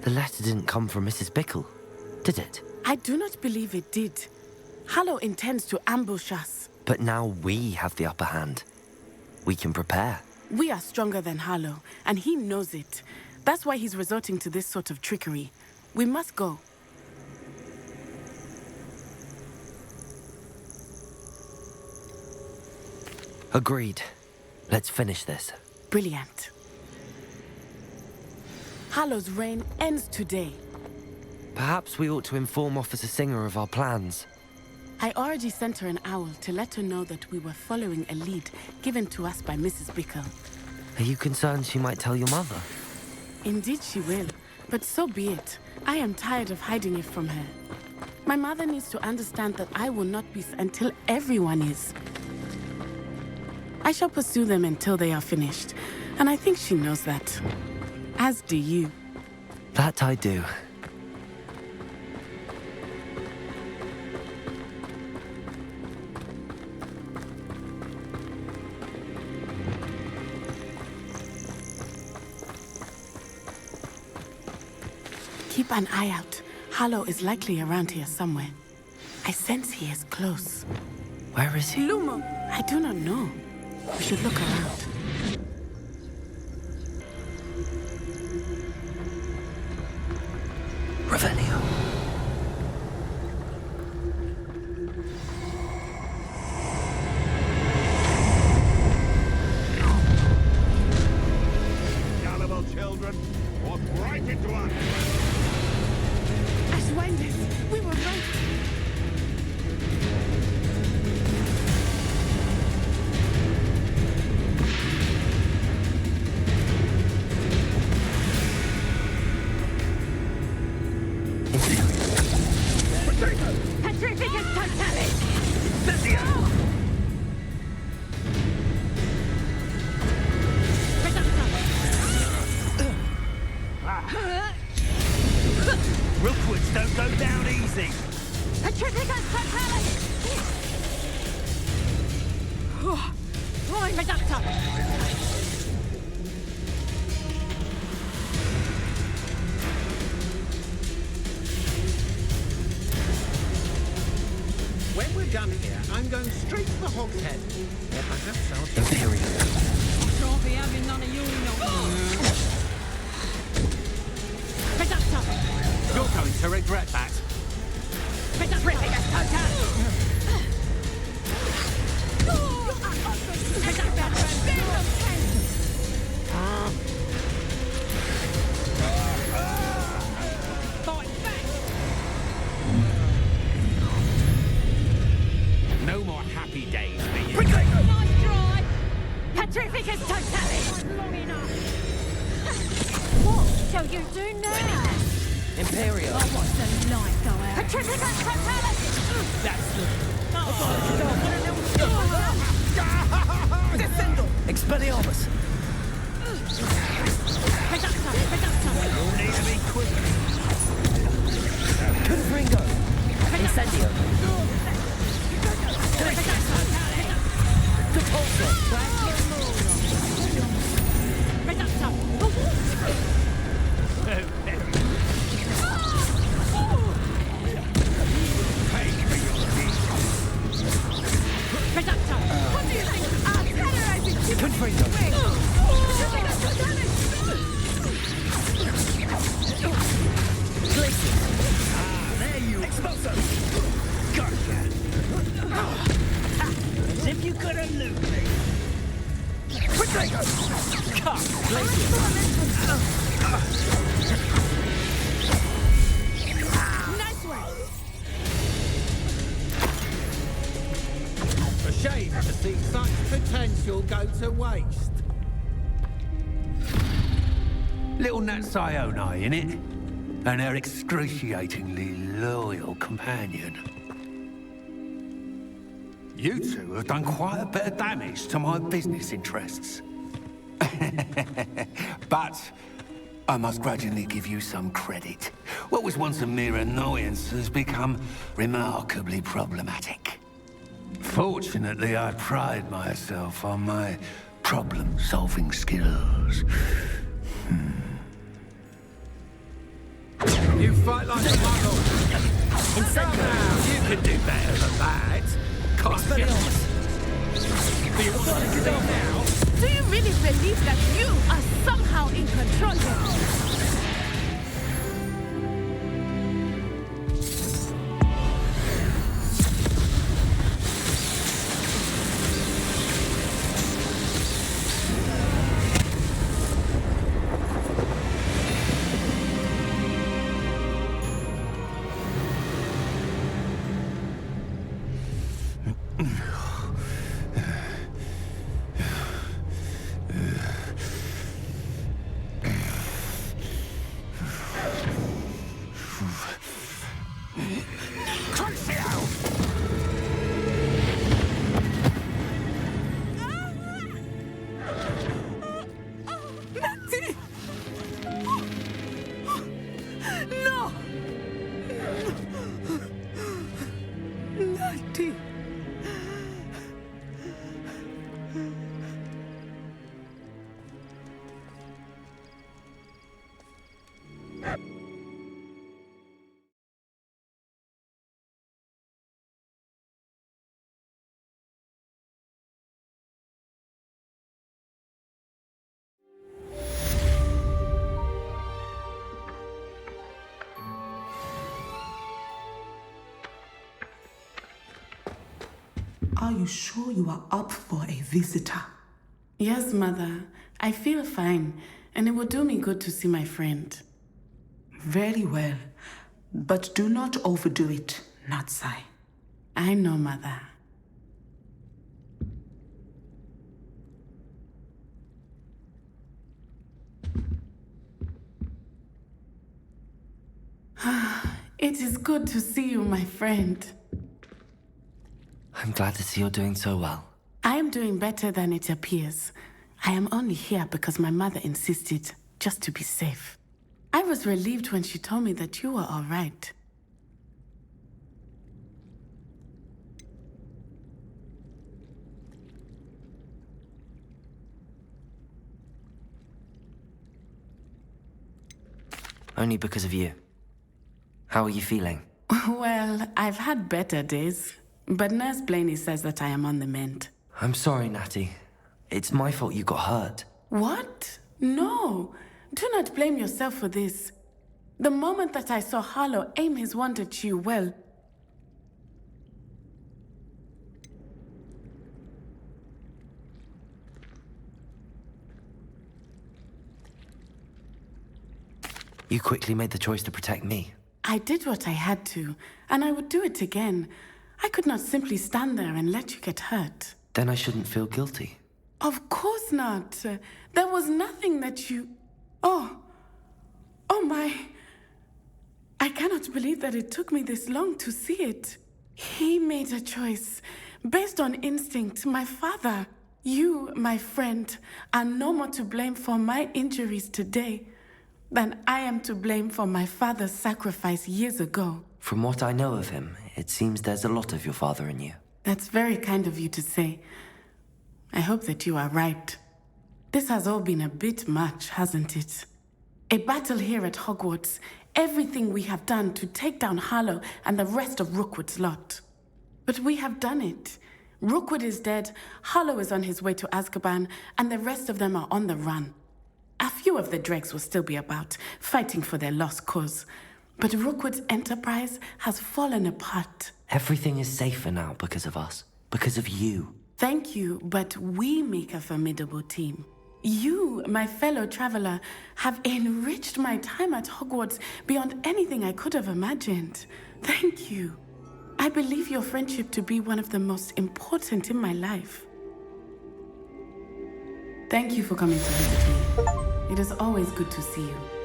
The letter didn't come from Mrs. Bickle, did it? I do not believe it did. Harlow intends to ambush us. But now we have the upper hand. We can prepare. We are stronger than Harlow, and he knows it. That's why he's resorting to this sort of trickery. We must go. Agreed. Let's finish this. Brilliant. Harlow's reign ends today. Perhaps we ought to inform Officer Singer of our plans. I already sent her an owl to let her know that we were following a lead given to us by Mrs. Bickle. Are you concerned she might tell your mother? Indeed she will, but so be it. I am tired of hiding it from her. My mother needs to understand that I will not be until everyone is. I shall pursue them until they are finished, and I think she knows that. As do you. That I do. Keep an eye out. Harlow is likely around here somewhere. I sense he is close. Where is he? Lumo! I do not know. We should look around. Revelio. Gullible children, walk right into us. Ashwinders, we were right. Petrificus totalis! Rookwoods don't go down easy. Petrificus totalis! Prime reductor! When we're done here, I'm going straight to the Hog's Head. Or perhaps I'll... Imperial. I'll be having none of your nonsense. Reductor! You're going to regret that. Petrificus totalis! No more happy days for you. Nice try! Petrificus totalis! Long enough! What shall you do now? Imperial. I watch the light go out. Petrificus totalis! That's the... Descendo! Expelliarmus. Reductor! You'll need to be quick. Confringo. Incendio. As if you could elude me. Nice one! shame to see such potential go to waste. Little Nat Sione, innit? And her excruciatingly loyal companion. You two have done quite a bit of damage to my business interests. But I must grudgingly give you some credit. What was once a mere annoyance has become remarkably problematic. Fortunately, I pride myself on my problem-solving skills. You fight like a muggle. Somehow you can do better than that. Cost you. Do you want to get on now? Do you really believe that you are somehow in control here? Are you sure you are up for a visitor? Yes, Mother. I feel fine, and it will do me good to see my friend. Very well. But do not overdo it, Natsai. I know, Mother. It is good to see you, my friend. I'm glad to see you're doing so well. I am doing better than it appears. I am only here because my mother insisted, just to be safe. I was relieved when she told me that you were all right. Only because of you. How are you feeling? Well, I've had better days. But Nurse Blaney says that I am on the mend. I'm sorry, Natty. It's my fault you got hurt. What? No. Do not blame yourself for this. The moment that I saw Harlow aim his wand at you, well... You quickly made the choice to protect me. I did what I had to, and I would do it again. I could not simply stand there and let you get hurt. Then I shouldn't feel guilty. Of course not. There was nothing that you... Oh my... I cannot believe that it took me this long to see it. He made a choice based on instinct. My father, you, my friend, are no more to blame for my injuries today than I am to blame for my father's sacrifice years ago. From what I know of him, it seems there's a lot of your father in you. That's very kind of you to say. I hope that you are right. This has all been a bit much, hasn't it? A battle here at Hogwarts, everything we have done to take down Harlow and the rest of Rookwood's lot. But we have done it. Rookwood is dead, Harlow is on his way to Azkaban, and the rest of them are on the run. A few of the dregs will still be about, fighting for their lost cause. But Rookwood's enterprise has fallen apart. Everything is safer now because of us. Because of you. Thank you, but we make a formidable team. You, my fellow traveler, have enriched my time at Hogwarts beyond anything I could have imagined. Thank you. I believe your friendship to be one of the most important in my life. Thank you for coming to visit me. It is always good to see you.